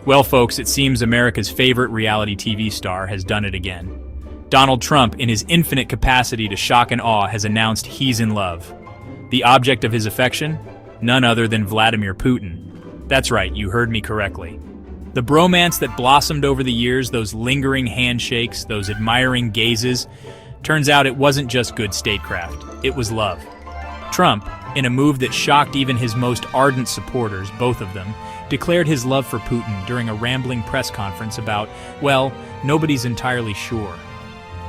Well, folks, it seems America's favorite reality TV star has done it again. Donald Trump, in his infinite capacity to shock and awe, has announced he's in love. The object of his affection? None other than Vladimir Putin. That's right, you heard me correctly. The bromance that blossomed over the years, those lingering handshakes, those admiring gazes, turns out it wasn't just good statecraft, it was love. Trump, in a move that shocked even his most ardent supporters, both of them, declared his love for Putin during a rambling press conference about, well, nobody's entirely sure.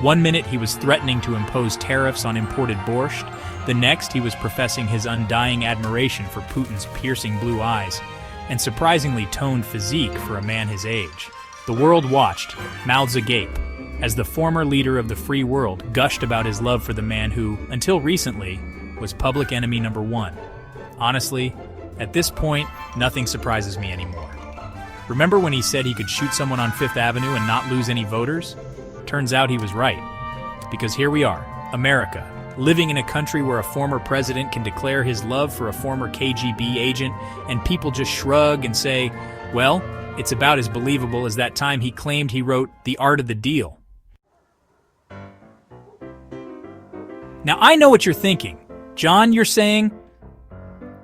One minute he was threatening to impose tariffs on imported borscht, the next he was professing his undying admiration for Putin's piercing blue eyes and surprisingly toned physique for a man his age. The world watched, mouths agape, as the former leader of the free world gushed about his love for the man who, until recently, was public enemy number one. Honestly, at this point, nothing surprises me anymore. Remember when he said he could shoot someone on Fifth Avenue and not lose any voters? Turns out he was right. Because here we are, America, living in a country where a former president can declare his love for a former KGB agent and people just shrug and say, well, it's about as believable as that time he claimed he wrote The Art of the Deal. Now I know what you're thinking. John, you're saying,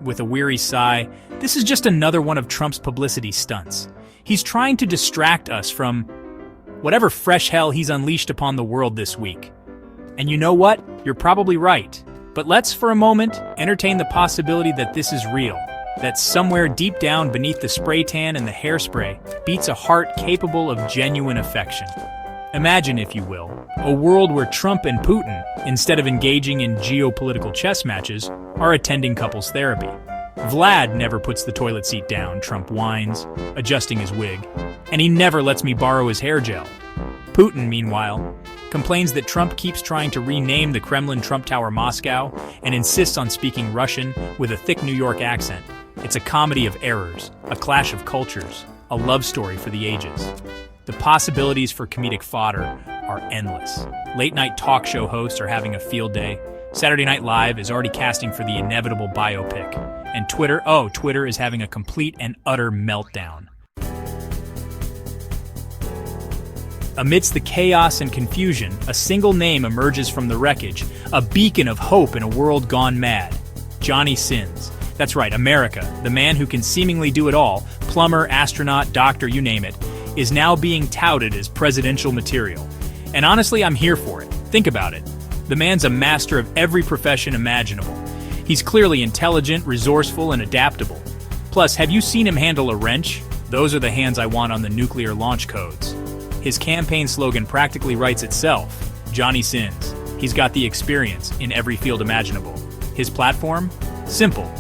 with a weary sigh, this is just another one of Trump's publicity stunts. He's trying to distract us from whatever fresh hell he's unleashed upon the world this week. And you know what? You're probably right. But let's, for a moment, entertain the possibility that this is real. That somewhere deep down beneath the spray tan and the hairspray beats a heart capable of genuine affection. Imagine, if you will, a world where Trump and Putin, instead of engaging in geopolitical chess matches, are attending couples therapy. Vlad never puts the toilet seat down, Trump whines, adjusting his wig, and he never lets me borrow his hair gel. Putin, meanwhile, complains that Trump keeps trying to rename the Kremlin Trump Tower Moscow and insists on speaking Russian with a thick New York accent. It's a comedy of errors, a clash of cultures, a love story for the ages. The possibilities for comedic fodder are endless. Late-night talk show hosts are having a field day. Saturday Night Live is already casting for the inevitable biopic. And Twitter is having a complete and utter meltdown. Amidst the chaos and confusion, a single name emerges from the wreckage, a beacon of hope in a world gone mad. Johnny Sins. That's right, America, the man who can seemingly do it all, plumber, astronaut, doctor, you name it, is now being touted as presidential material. And honestly, I'm here for it. Think about it. The man's a master of every profession imaginable. He's clearly intelligent, resourceful, and adaptable. Plus, have you seen him handle a wrench? Those are the hands I want on the nuclear launch codes. His campaign slogan practically writes itself. Johnny Sins. He's got the experience in every field imaginable. His platform? Simple.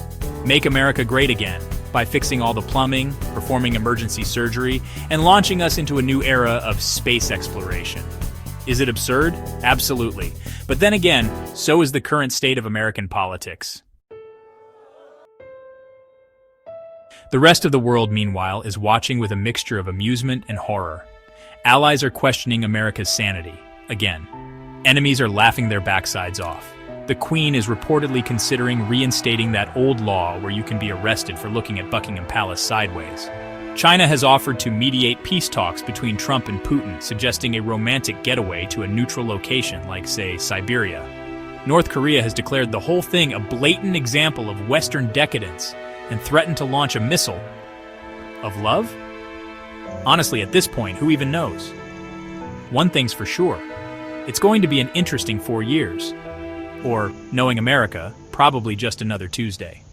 Make America great again by fixing all the plumbing, performing emergency surgery, and launching us into a new era of space exploration. Is it absurd? Absolutely. But then again, so is the current state of American politics. The rest of the world, meanwhile, is watching with a mixture of amusement and horror. Allies are questioning America's sanity, again. Enemies are laughing their backsides off. The Queen is reportedly considering reinstating that old law where you can be arrested for looking at Buckingham Palace sideways. China has offered to mediate peace talks between Trump and Putin, suggesting a romantic getaway to a neutral location like, say, Siberia. North Korea has declared the whole thing a blatant example of Western decadence and threatened to launch a missile. Of love? Honestly, at this point, who even knows? One thing's for sure. It's going to be an interesting 4 years. Or, knowing America, probably just another Tuesday.